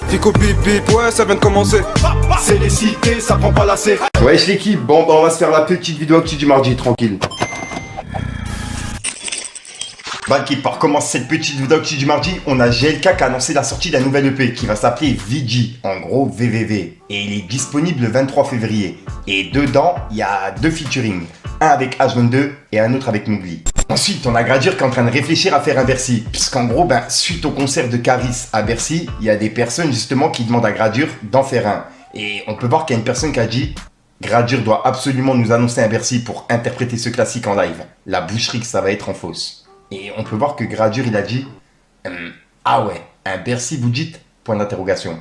Fico bip bip, ouais ça vient de commencer. C'est les cités, ça prend pas la C. Wesh l'équipe, bon bah on va se faire la petite vidéo actu du mardi, tranquille. Bah l'équipe, pour commencer cette petite vidéo actu du mardi, on a GLK qui a annoncé la sortie d'un nouvel EP qui va s'appeler VG, en gros VVV. Et il est disponible le 23 février. Et dedans, il y a 2 featuring. Un avec H22 et un autre avec Mowgli. Ensuite, on a Gradure qui est en train de réfléchir à faire un Bercy. Puisqu'en gros, suite au concert de Caris à Bercy, il y a des personnes justement qui demandent à Gradure d'en faire un. Et on peut voir qu'il y a une personne qui a dit Gradure doit absolument nous annoncer un Bercy pour interpréter ce classique en live. La boucherie que ça va être en fausse. Et on peut voir que Gradure il a dit ah ouais, un Bercy vous dites ? Point d'interrogation.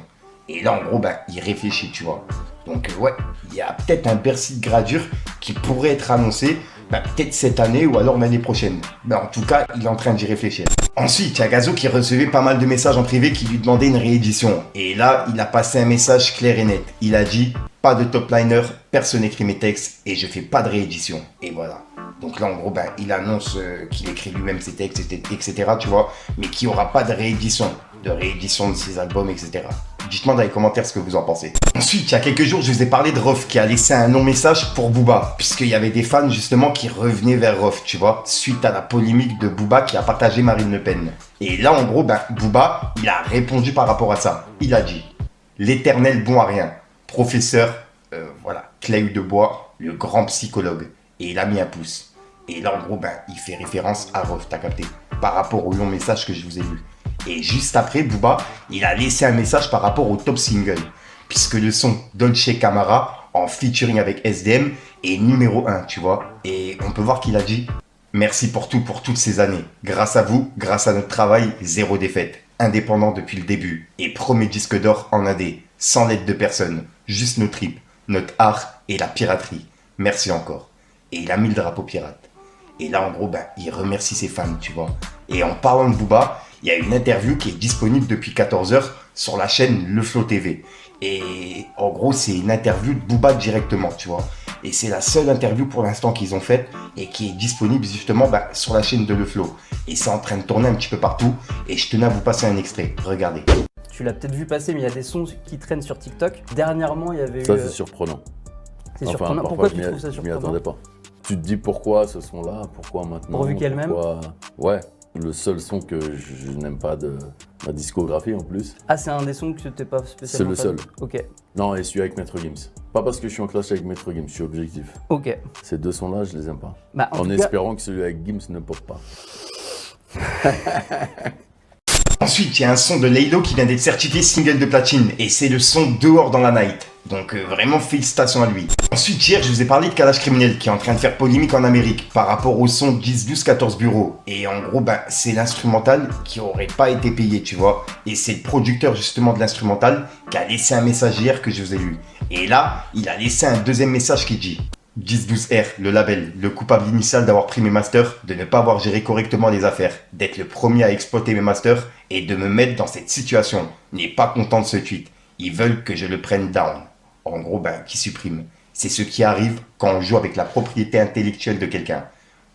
Et là en gros il réfléchit, tu vois. Donc ouais, il y a peut-être un Bercy de Gradure qui pourrait être annoncé peut-être cette année ou alors l'année prochaine. En tout cas, il est en train d'y réfléchir. Ensuite, il y a Gazo qui recevait pas mal de messages en privé qui lui demandaient une réédition. Et là, il a passé un message clair et net. Il a dit pas de top liner, personne n'écrit mes textes et je fais pas de réédition. Et voilà. Donc là, en gros, il annonce qu'il écrit lui-même ses textes, etc., tu vois, mais qu'il n'y aura pas de réédition de ses albums, etc. Dites-moi dans les commentaires ce que vous en pensez. Ensuite, il y a quelques jours, je vous ai parlé de Rof qui a laissé un long message pour Booba, puisqu'il y avait des fans justement qui revenaient vers Rof, tu vois, suite à la polémique de Booba qui a partagé Marine Le Pen. Et là, en gros, Booba, il a répondu par rapport à ça. Il a dit « L'éternel bon à rien, professeur, Clay de Bois, le grand psychologue. » Et il a mis un pouce. Et là, en gros, il fait référence à Rof, t'as capté, par rapport au long message que je vous ai lu. Et juste après, Booba, il a laissé un message par rapport au top single, puisque le son Dolce Camara, en featuring avec SDM, est numéro 1, tu vois. Et on peut voir qu'il a dit « Merci pour tout, pour toutes ces années. Grâce à vous, grâce à notre travail, 0 défaite. Indépendant depuis le début. Et premier disque d'or en AD, sans l'aide de personne. Juste nos tripes, notre art et la piraterie. Merci encore. » Et il a mis le drapeau pirate. Et là, en gros, il remercie ses fans, tu vois. Et en parlant de Booba, il y a une interview qui est disponible depuis 14h sur la chaîne Le Flow TV. Et en gros, c'est une interview de Booba directement, tu vois. Et c'est la seule interview pour l'instant qu'ils ont faite et qui est disponible justement sur la chaîne de Le Flow. Et c'est en train de tourner un petit peu partout. Et je tenais à vous passer un extrait. Regardez. Tu l'as peut-être vu passer, mais il y a des sons qui traînent sur TikTok. Dernièrement, il y avait eu... Ça, c'est surprenant. C'est surprenant. Pourquoi tu trouves ça je m'y surprenant? attendais pas. Tu te dis pourquoi ce son-là, pourquoi maintenant? Pourvu qu'elle-même. Ouais, le seul son que je n'aime pas de ma discographie en plus. Ah, c'est un des sons que tu n'es pas spécialement... C'est le seul. Ok. Non, et celui avec Maître Gims. Pas parce que je suis en clash avec Maître Gims, je suis objectif. Ok. Ces 2 sons-là, je les aime pas. En espérant que celui avec Gims ne pop pas. Ensuite, il y a un son de Laylo qui vient d'être certifié single de platine. Et c'est le son Dehors dans la Night. Donc vraiment félicitations à lui. Ensuite, hier, je vous ai parlé de Kalash Criminel qui est en train de faire polémique en Amérique par rapport au son 10, 12, 14 bureaux. Et en gros, c'est l'instrumental qui aurait pas été payé, tu vois. Et c'est le producteur justement de l'instrumental qui a laissé un message hier que je vous ai lu. Et là, il a laissé un deuxième message qui dit 10-12R, le label, le coupable initial d'avoir pris mes masters, de ne pas avoir géré correctement les affaires, d'être le premier à exploiter mes masters et de me mettre dans cette situation. N'est pas content de ce tweet. Ils veulent que je le prenne down. En gros, qui supprime. C'est ce qui arrive quand on joue avec la propriété intellectuelle de quelqu'un.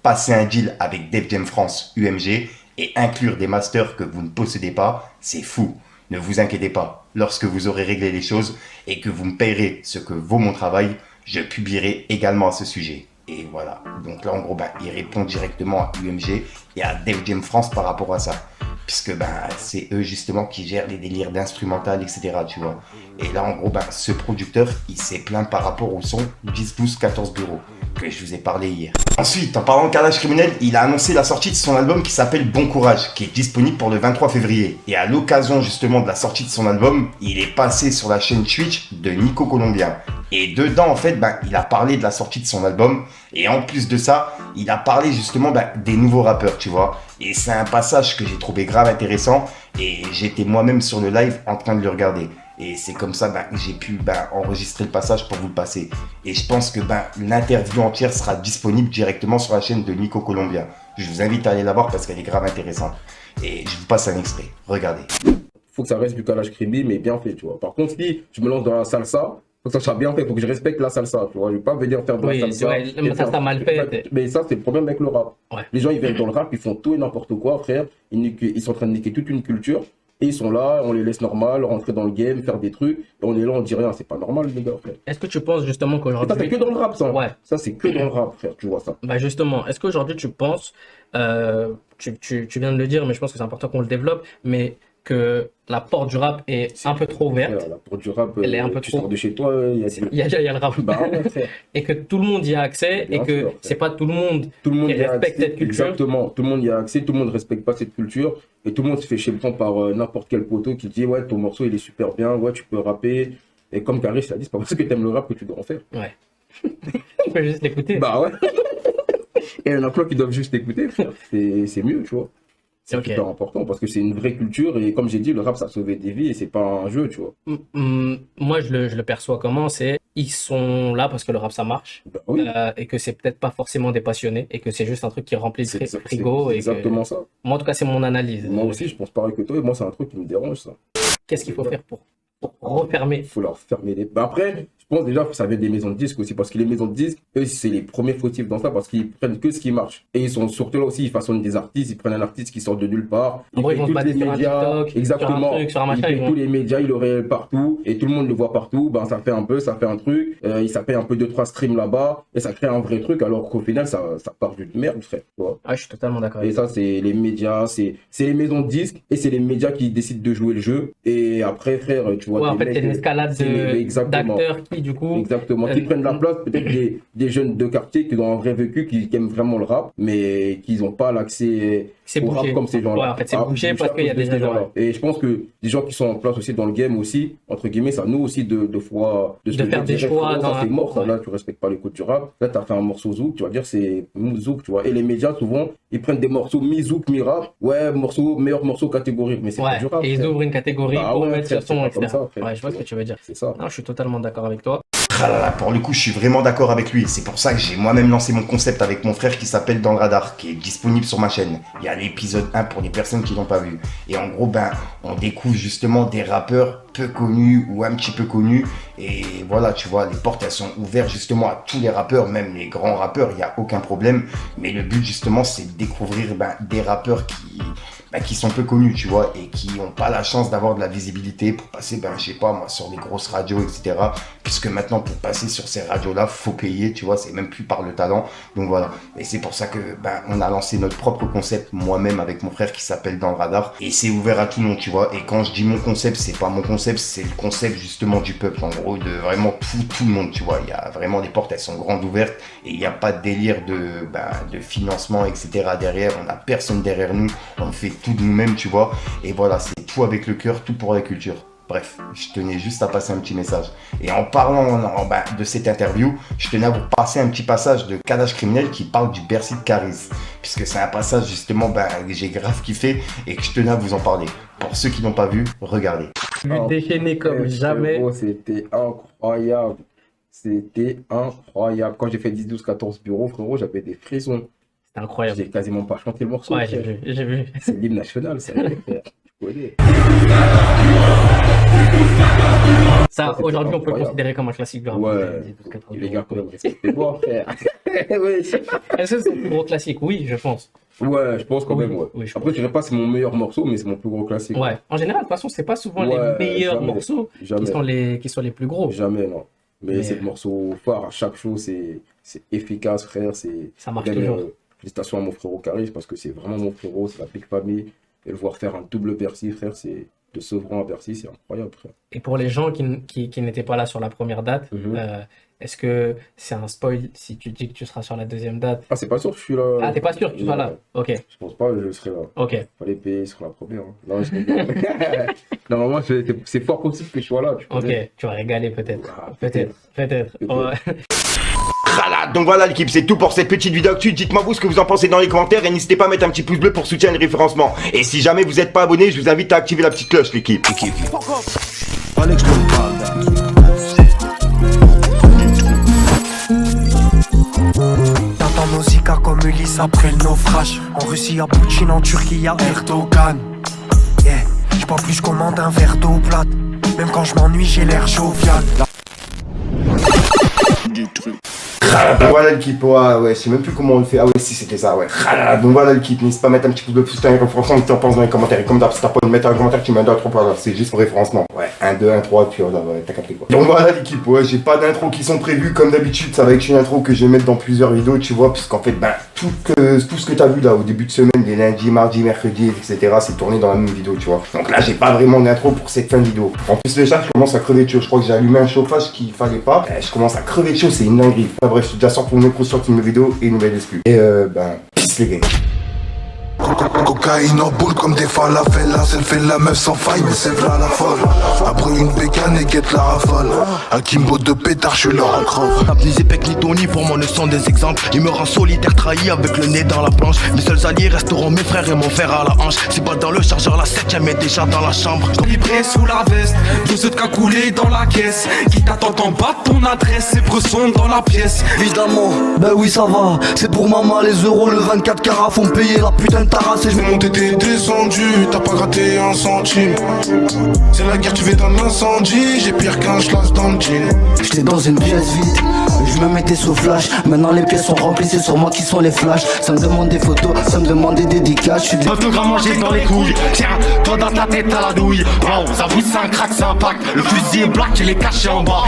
Passer un deal avec Def Jam France, UMG, et inclure des masters que vous ne possédez pas, c'est fou. Ne vous inquiétez pas. Lorsque vous aurez réglé les choses et que vous me payerez ce que vaut mon travail, je publierai également à ce sujet. Et voilà. Donc là, en gros, il répond directement à UMG et à Def Jam France par rapport à ça. Puisque c'est eux justement qui gèrent les délires d'instrumental, etc. Tu vois. Et là, en gros, ce producteur, il s'est plaint par rapport au son 10, 12, 14 bureaux que je vous ai parlé hier. Ensuite, en parlant de Kalash Criminel, il a annoncé la sortie de son album qui s'appelle Bon Courage, qui est disponible pour le 23 février. Et à l'occasion justement de la sortie de son album, il est passé sur la chaîne Twitch de Nico Colombien. Et dedans, en fait, il a parlé de la sortie de son album. Et en plus de ça, il a parlé justement des nouveaux rappeurs, tu vois. Et c'est un passage que j'ai trouvé grave intéressant. Et j'étais moi-même sur le live en train de le regarder. Et c'est comme ça que j'ai pu enregistrer le passage pour vous le passer. Et je pense que l'interview entière sera disponible directement sur la chaîne de Nico Colombien. Je vous invite à aller la voir parce qu'elle est grave intéressante. Et je vous passe un extrait. Regardez. Faut que ça reste du Kalash Kribi, mais bien fait, tu vois. Par contre, si je me lance dans la salsa, faut que ça soit bien fait, faut que je respecte la salsa, tu vois. Je vais pas venir faire de la salsa. Oui, la salsa mal faite. Mais ça, c'est le problème avec le rap. Ouais. Les gens, ils viennent dans le rap, ils font tout et n'importe quoi, frère. Ils sont en train de niquer toute une culture. Et ils sont là, on les laisse normal, rentrer dans le game, faire des trucs. Et on est là, on dit rien, c'est pas normal, les gars, frère. Est-ce que tu penses justement Et ça, qu'aujourd'hui... c'est que dans le rap, ça. Ouais. Ça, c'est que dans le rap, frère, tu vois ça. Bah justement, est-ce qu'aujourd'hui tu penses, tu viens de le dire, mais je pense que c'est important qu'on le développe, mais que la porte du rap est un peu trop ouverte, Frère, là, pour du rap, Elle est un peu tu trop- sors de chez toi, il y a du... il y a le rap, Bah ouais, frère. et que tout le monde y a accès, Bien et que sûr, c'est pas tout le monde Tout le monde qui y a respecte accès, cette culture. exactement. Tout le monde y a accès, tout le monde ne respecte pas cette culture. Et tout le monde se fait chez le temps par n'importe quel poteau qui dit ouais, ton morceau il est super bien, ouais, tu peux rapper. Et comme Karis l'a dit, c'est pas parce que t'aimes le rap que tu dois en faire. Ouais. Tu peux juste l'écouter. Bah ouais. Et il y en a plein qui doivent juste écouter, frère. C'est mieux, tu vois. C'est Ok. super important parce que c'est une vraie culture. Et comme j'ai dit, le rap ça a sauvé des vies et c'est pas un jeu, tu vois. Moi, je le perçois comment, c'est ils sont là parce que le rap ça marche, Bah oui. et que c'est peut-être pas forcément des passionnés, et que c'est juste un truc qui remplit le C'est frigo. Et que... exactement ça. Moi, en tout cas, c'est mon analyse. Moi aussi, je pense pareil que toi. Et moi, c'est un truc qui me dérange, ça. Qu'est-ce qu'il faut faire pour refermer? Il faut leur fermer les... Bah après, je pense déjà que ça vient des maisons de disques aussi, parce que les maisons de disques, eux, c'est les premiers fautifs dans ça, parce qu'ils prennent que ce qui marche. Et ils sont surtout là aussi, ils façonnent des artistes, ils prennent un artiste qui sort de nulle part. En gros, ils vont se tous battre les sur un médias, TikTok, exactement. sur un truc, sur un machin, Ils ils fait vont- tous les médias, il le révèle partout, et tout le monde le voit partout, ben ça fait un peu, ça fait un truc, ça fait un peu 2-3 streams là-bas, et ça crée un vrai truc, alors qu'au final, ça part d'une merde, frère. Tu vois. Ah, je suis totalement d'accord Et avec toi. ça, c'est les médias, c'est les maisons de disques, et c'est les médias qui décident de jouer le jeu. Et après, frère, tu vois, Ouais, en des fait, c'est une mecs, escalade exactement. d'acteurs qui, du coup, exactement, qui Euh, prennent la place, peut-être des jeunes de quartier qui ont un vrai vécu, qui aiment vraiment le rap, mais qui n'ont pas l'accès c'est au rap bouché. comme ces gens-là. Ouais, en fait, c'est Ah, bouché bouché parce à qu'il y a cause des de ces gens. gens-là. Et je pense que des gens qui sont en place aussi dans le game aussi, entre guillemets, ça nous aussi de fois se De le faire dire des direct, choix frérot, dans ça c'est la- mort, ça, ouais. là tu respectes pas les codes du rap. Là t'as fait un morceau zouk, tu vas dire c'est zouk, tu vois. Et les médias souvent, ils prennent des morceaux mi-zouk, mi-rap, ouais, meilleur morceau catégorique, mais c'est pas Ouais, du rap. et ils frère. ouvrent une catégorie Bah pour ouais, mettre frère, sur son, c'est pas comme etc. ça, frère. Ouais, je vois ce que tu veux dire. C'est ça. Non, je suis totalement d'accord avec toi. Ah là là, pour le coup, je suis vraiment d'accord avec lui. C'est pour ça que j'ai moi-même lancé mon concept avec mon frère qui s'appelle Dans le Radar, qui est disponible sur ma chaîne. Il y a l'épisode 1 pour les personnes qui l'ont pas vu. Et en gros, on découvre justement des rappeurs peu connus ou un petit peu connus. Et voilà, tu vois, les portes, elles sont ouvertes justement à tous les rappeurs, même les grands rappeurs, il n'y a aucun problème. Mais le but justement, c'est de découvrir des rappeurs qui sont peu connus, tu vois, et qui n'ont pas la chance d'avoir de la visibilité pour passer, je sais pas moi, sur les grosses radios, etc. Puisque maintenant, pour passer sur ces radios-là, faut payer, tu vois, c'est même plus par le talent. Donc voilà, et c'est pour ça que on a lancé notre propre concept, moi-même avec mon frère, qui s'appelle Dans le Radar, et c'est ouvert à tout le monde, tu vois. Et quand je dis mon concept, c'est pas mon concept, c'est le concept justement du peuple, en gros, de vraiment tout le monde, tu vois. Il y a vraiment des portes, elles sont grandes ouvertes, et il n'y a pas de délire de financement, etc. derrière. On n'a personne derrière nous, on fait tout de nous-mêmes, tu vois. Et voilà, c'est tout avec le cœur, tout pour la culture. Bref, je tenais juste à passer un petit message. Et en parlant de cette interview, je tenais à vous passer un petit passage de Kalash Criminel qui parle du Bercy de Caris. Puisque c'est un passage justement que j'ai grave kiffé et que je tenais à vous en parler. Pour ceux qui n'ont pas vu, regardez. Vu déchaîné comme jamais. Frérot, c'était incroyable. C'était incroyable. Quand j'ai fait 10, 12, 14 bureaux, frérot, j'avais des frissons. C'est incroyable. J'ai quasiment pas chanté le morceau. Ouais, frère. j'ai vu. C'est l'hymne national, c'est vrai, frère. Tu connais. Ça, c'était aujourd'hui, on peut le incroyable. considérer comme un classique du rap. Ouais. Les gars, quand même, respectez-moi, frère. Ouais. Est-ce que c'est le plus gros classique? Oui, je pense. Ouais, je pense quand Oui, même, ouais. oui, je Après, je dirais pas c'est mon meilleur morceau, mais c'est mon plus gros classique. Ouais. En général, de toute façon, c'est pas souvent Ouais, les meilleurs jamais. morceaux Jamais. qui sont les plus gros. Jamais, non. Mais, Mais, c'est le morceau phare. À chaque show, c'est efficace, frère. Ça marche Même, toujours. Félicitations à mon frérot Caris, parce que c'est vraiment mon frérot, c'est la big famille. Et le voir faire un double Bercy, frère, c'est de Sevran à Bercy, c'est incroyable, frère. Et pour les gens qui n'étaient pas là sur la première date, Mhm. est-ce que c'est un spoil si tu dis que tu seras sur la deuxième date? Ah, c'est pas sûr que je suis là. Ah, t'es pas sûr que tu sois là? Ok, Je pense pas que je serai là. ok. Fallait payer sur la première. Hein. Non, je rigole. Normalement, c'est fort possible que je sois là. Tu Ok, connais. tu vas régaler peut-être. Ah, Peut-être. Peut-être. Ouais. Voilà, donc voilà l'équipe, c'est tout pour cette petite vidéo actu. Dites-moi vous ce que vous en pensez dans les commentaires et n'hésitez pas à mettre un petit pouce bleu pour soutenir le référencement. Et si jamais vous n'êtes pas abonné, je vous invite à activer la petite cloche l'équipe. T'entends Nausicaa comme Ulysse après le naufrage. En Russie, à Poutine, en Turquie, à Erdogan. Yeah, j'bois plus, je commande un verre d'eau plate. Même quand je m'ennuie, j'ai l'air jovial. Bon voilà le clip, ouais, je sais même plus comment on le fait. Ah ouais, si c'était ça, ouais. Bon voilà le clip, n'hésite pas à mettre un petit pouce bleu, pouce en français, on t'en pense dans les commentaires. Et comme d'hab, si t'as pas de mettre un commentaire, tu mets un 2, 3, c'est juste pour référencement. Ouais, 1, 2, 1, 3, puis voilà, ouais, t'as capté quoi. Donc voilà l'équipe, ouais, j'ai pas d'intro qui sont prévues comme d'habitude, ça va être une intro que je vais mettre dans plusieurs vidéos, tu vois, puisqu'en fait, tout ce que t'as vu là au début de semaine, les lundis, mardis, mercredis, etc., c'est tourné dans la même vidéo, tu vois. Donc là, j'ai pas vraiment d'intro pour cette fin de vidéo. En plus, déjà, je commence à crever de chaud. Je crois que j'ai allumé un chauffage qu'il fallait pas. Je commence à crever de chaud, c'est une dinguerie. Enfin, bref, je suis déjà sorti pour une micro, sorti une nouvelle vidéo et une nouvelle exclue. Et peace les gars. Cocaïne en boule comme des falafelas. Elle fait la meuf sans faille mais c'est v'là la folle. Après une bécane et guette la rafale. Un Kimbo de pétard, je suis là en creux. Ni Zepek ni Tony pour moi ne sont des exemples. Il me rend solitaire trahi avec le nez dans la planche. Mes seuls alliés resteront mes frères et mon fer à la hanche. Si pas dans le chargeur la 7ème est déjà dans la chambre. Livré sous la veste, 12 de cagoulé dans la caisse. Qui t'attend en bas de ton adresse, et bressons dans la pièce. Évidemment, ben oui ça va. C'est pour maman les euros, le 24 carats font payer la putain de tarasse et je Monté t'es descendu, t'as pas gratté un centime. C'est la guerre, tu fais un incendie. J'ai pire qu'un schlass dans le jean. J'étais dans une pièce vide, je me mettais sous flash. Maintenant les pièces sont remplies, c'est sur moi qui sont les flashs. Ça me demande des photos, ça me demande des dédicaces. J'suis Un peu grand manger dans les couilles. Tiens, toi dans ta tête à la douille. Wow, ça vous c'est un crack, c'est un pack. Le fusil est black, il est caché en bas.